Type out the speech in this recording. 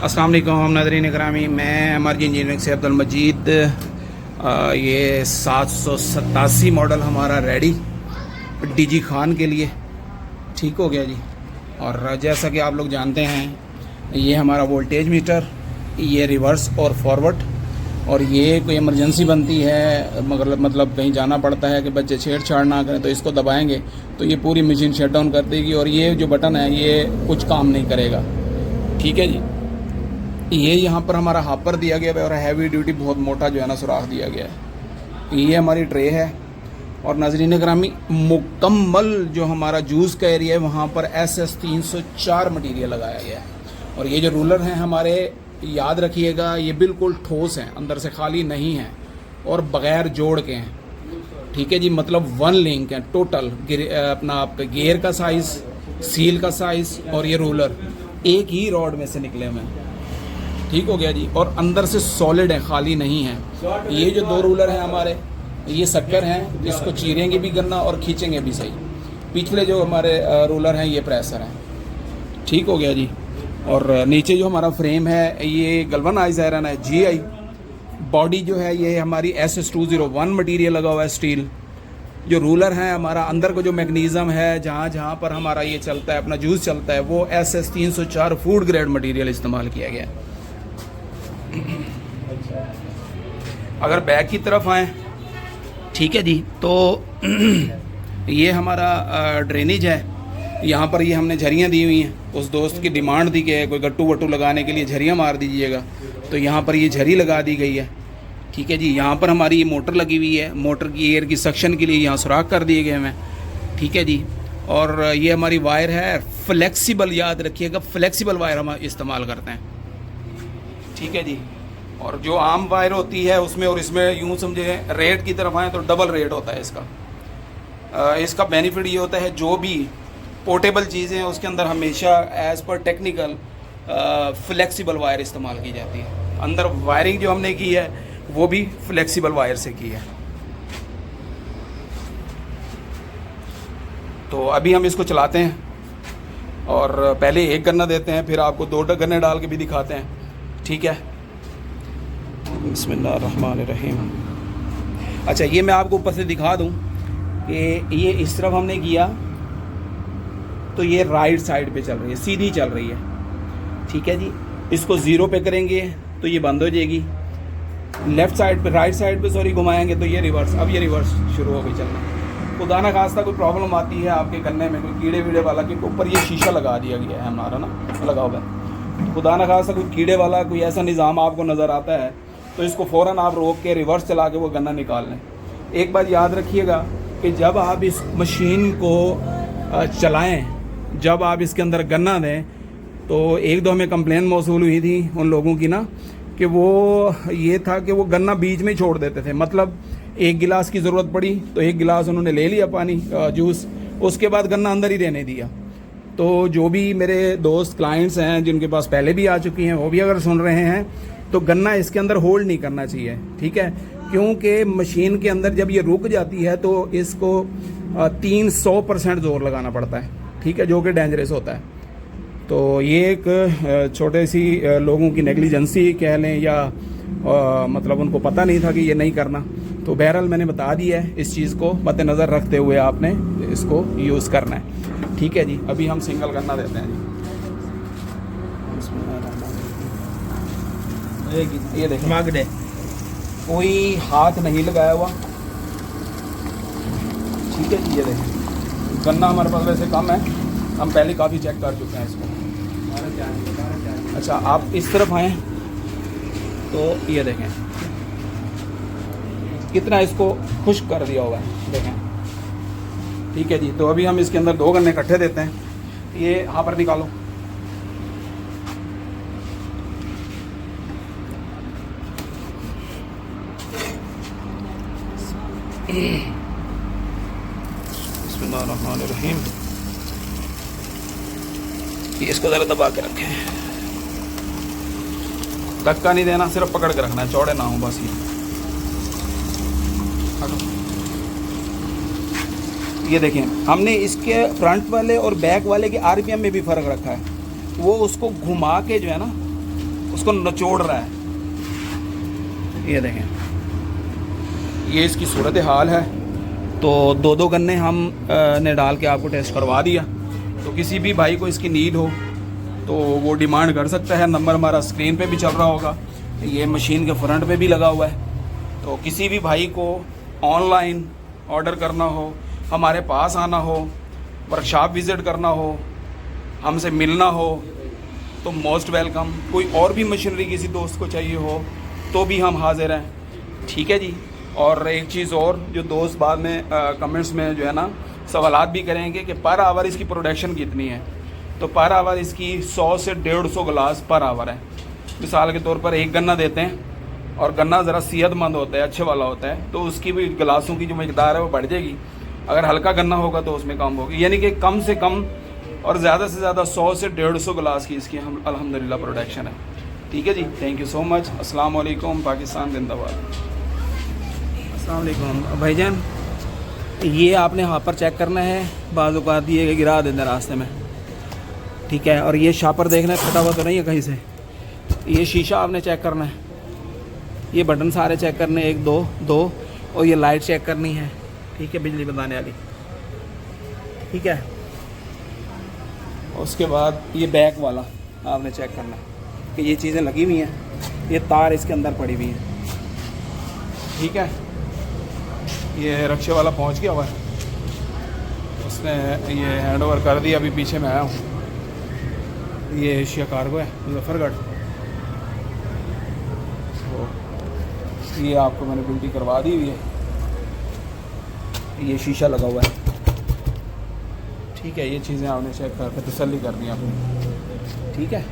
अस्सलाम वालेकुम नाज़रीन करामी, मैं एमआरजी इंजीनियरिंग से अब्दुल मजीद। ये 787 मॉडल हमारा रेडी डीजी खान के लिए ठीक हो गया जी। और जैसा कि आप लोग जानते हैं, ये हमारा वोल्टेज मीटर, ये रिवर्स और फॉरवर्ड, और ये कोई इमरजेंसी बनती है मगर मतलब कहीं जाना पड़ता है कि बच्चे छेड़छाड़ ना करें तो इसको दबाएंगे तो ये पूरी मशीन शट डाउन कर देगी। और ये जो बटन है ये कुछ काम नहीं करेगा, ठीक है जी। ये यहाँ पर हमारा हापर दिया गया है और हैवी ड्यूटी बहुत मोटा जो है ना सुराख दिया गया है। ये हमारी ट्रे है और नाज़रीन ग्रामी मुकम्मल जो हमारा जूस का एरिया है वहाँ पर SS 304 मटीरियल लगाया गया है। और ये जो रूलर हैं हमारे, याद रखिएगा, ये बिल्कुल ठोस हैं, अंदर से खाली नहीं हैं और बग़ैर जोड़ के हैं, ठीक है जी। मतलब वन लिंक है टोटल, अपना आपका गियर का साइज़, सील का साइज़ और ये रूलर एक ही रॉड में से निकले हुए हैं, ठीक हो गया जी। और अंदर से सॉलिड है, खाली नहीं है। ये जो दो रूलर हैं हमारे, ये शक्कर हैं, इसको चीरेंगे भी गन्ना और खींचेंगे भी सही। पिछले जो हमारे रूलर हैं ये प्रेशर हैं, ठीक हो गया जी। और नीचे जो हमारा फ्रेम है ये गल्वनाइज्ड आयरन है GI। बॉडी जो है ये हमारी SS 201 मटीरियल लगा हुआ है, स्टील। जो रूलर है हमारा, अंदर को जो मैग्नीज़म है जहाँ जहाँ पर हमारा ये चलता है, अपना जूस चलता है, वो SS 304 फूड ग्रेड मटीरियल इस्तेमाल किया गया है। अगर बैक की तरफ आएँ, ठीक है जी, तो ये हमारा ड्रेनेज है। यहाँ पर ये हमने झरियाँ दी हुई हैं। उस दोस्त की डिमांड थी कि कोई गट्टू वट्टू लगाने के लिए झरियाँ मार दीजिएगा, तो यहाँ पर ये झरी लगा दी गई है, ठीक है जी। यहाँ पर हमारी ये मोटर लगी हुई है, मोटर की एयर की सक्शन के लिए यहाँ सुराख कर दिए गए हैं, ठीक है जी। और ये हमारी वायर है फ्लेक्सिबल, याद रखिएगा फ्लेक्सिबल वायर हम इस्तेमाल करते हैं, ठीक है जी। और जो आम वायर होती है उसमें और इसमें यूँ समझे रेट की तरफ आए तो डबल रेट होता है इसका। इसका बेनिफिट ये होता है, जो भी पोर्टेबल चीज़ें हैं उसके अंदर हमेशा as per technical flexible wire इस्तेमाल की जाती है। अंदर वायरिंग जो हमने की है वो भी फ्लेक्सिबल वायर से की है। तो अभी हम इसको चलाते हैं और पहले एक गन्ना देते हैं, फिर आपको 2 गन्ने डाल के भी दिखाते हैं, ठीक है। बिस्मिल्लाहिर्रहमानिर्रहीम। अच्छा, ये मैं आपको ऊपर से दिखा दूं कि ये इस तरफ हमने किया तो ये राइट साइड पे चल रही है, सीधी चल रही है, ठीक है जी। इसको 0 पे करेंगे तो ये बंद हो जाएगी। लेफ़्ट साइड पे, राइट साइड पे सॉरी घुमाएंगे तो ये रिवर्स। अब ये रिवर्स शुरू हो गई चलना। खुदा ना खास्ता कोई प्रॉब्लम आती है आपके गन्ने में, कोई कीड़े वीड़े वाला, क्योंकि ऊपर ये शीशा लगा दिया गया है हमारा ना, लगा हुआ है। खुदा ना खास्ता कोई कीड़े वाला कोई ऐसा निज़ाम आपको नज़र आता है तो इसको फ़ौरन आप रोक के रिवर्स चला के वो गन्ना निकाल लें। एक बात याद रखिएगा कि जब आप इस मशीन को चलाएं, जब आप इसके अंदर गन्ना दें, तो एक दो हमें कंप्लेन मौसूल हुई थी उन लोगों की ना, कि वो ये था कि वो गन्ना बीच में छोड़ देते थे। मतलब एक गिलास की ज़रूरत पड़ी तो एक गिलास उन्होंने ले लिया पानी जूस, उसके बाद गन्ना अंदर ही रहने दिया। तो जो भी मेरे दोस्त क्लाइंट्स हैं जिनके पास पहले भी आ चुकी हैं, वो भी अगर सुन रहे हैं तो गन्ना इसके अंदर होल्ड नहीं करना चाहिए, ठीक है। क्योंकि मशीन के अंदर जब ये रुक जाती है तो इसको 300% जोर लगाना पड़ता है, ठीक है, जो कि डेंजरस होता है। तो ये एक छोटे सी लोगों की नेग्लिजेंसी कह लें या मतलब उनको पता नहीं था कि ये नहीं करना। तो बहरहाल मैंने बता दिया है, इस चीज़ को मद्देनज़र रखते हुए आपने इसको यूज़ करना है, ठीक है जी। अभी हम सिंगल गन्ना देते हैं जी। ये देखें, मांग दे, कोई हाथ नहीं लगाया हुआ, ठीक है जी। ये देखें, गन्ना हमारे पास वैसे कम है, हम पहले काफ़ी चेक कर चुके हैं इसको। अच्छा, आप इस तरफ आएँ तो ये देखें कितना इसको खुश्क कर दिया हुआ है, देखें, ठीक है जी। तो अभी हम इसके अंदर 2 गन्ने इकट्ठे देते हैं। ये यहाँ पर निकालो, बिस्मिल्लाहिर्रहमानिर्रहीम। इसको ज़रा दबा के रखें, धक्का नहीं देना, सिर्फ पकड़ के रखना है, चौड़े ना हो बस। ये देखें, हमने इसके फ्रंट वाले और बैक वाले के RPM में भी फ़र्क रखा है। वो उसको घुमा के जो है ना, उसको निचोड़ रहा है। ये देखें, ये इसकी सूरत हाल है। तो 2 गन्ने हम ने डाल के आपको टेस्ट करवा दिया। तो किसी भी भाई को इसकी नीड हो तो वो डिमांड कर सकता है। नंबर हमारा स्क्रीन पे भी चल रहा होगा, ये मशीन के फ्रंट पे भी लगा हुआ है। तो किसी भी भाई को ऑनलाइन ऑर्डर करना हो, हमारे पास आना हो, वर्कशॉप विज़िट करना हो, हमसे मिलना हो तो मोस्ट वेलकम। कोई और भी मशीनरी किसी दोस्त को चाहिए हो तो भी हम हाजिर हैं, ठीक है जी। और एक चीज़ और, जो दोस्त बाद में कमेंट्स में जो है ना सवालात भी करेंगे कि पर आवर इसकी प्रोडक्शन कितनी है, तो पर आवर इसकी 100 से 150 गिलास पर आवर है। मिसाल के तौर पर एक गन्ना देते हैं और गन्ना ज़रा सेहतमंद होता है, अच्छे वाला होता है, तो उसकी भी गिलासों की जो मकदार है वो बढ़ जाएगी। अगर हल्का गन्ना होगा तो उसमें कम होगी, यानी कि कम से कम और ज़्यादा से ज़्यादा 100 से 150 गिलास की इसकी हम अल्हम्दुलिल्लाह प्रोडक्शन है, ठीक है जी। Thank you so much. अस्सलाम वालेकुम, पाकिस्तान जिंदाबाद। अस्सलाम वालेकुम भाईजान, ये आपने हापर चेक करना है, बाज़ औक़ात ये गिरा देना रास्ते में, ठीक है। और ये शापर देखना है फटा हुआ तो नहीं है कहीं से। ये शीशा आपने चेक करना है, ये बटन सारे चेक करने, 1 2 2, और ये लाइट चेक करनी है, ठीक है, बिजली बताने वाली, ठीक है। उसके बाद ये बैक वाला आपने चेक करना है कि ये चीज़ें लगी हुई हैं, ये तार इसके अंदर पड़ी हुई हैं, ठीक है। ये रक्शे वाला पहुंच गया हुआ है, उसने ये हैंड ओवर कर दिया, अभी पीछे मैं आया हूँ। ये एशिया कार्गो है मुजफ्फरगढ़, तो ये आपको मैंने बिल्टी करवा दी हुई है। ये शीशा लगा हुआ है, ठीक है। ये चीज़ें आपने चेक करके तसल्ली करनी है अपनी, ठीक है।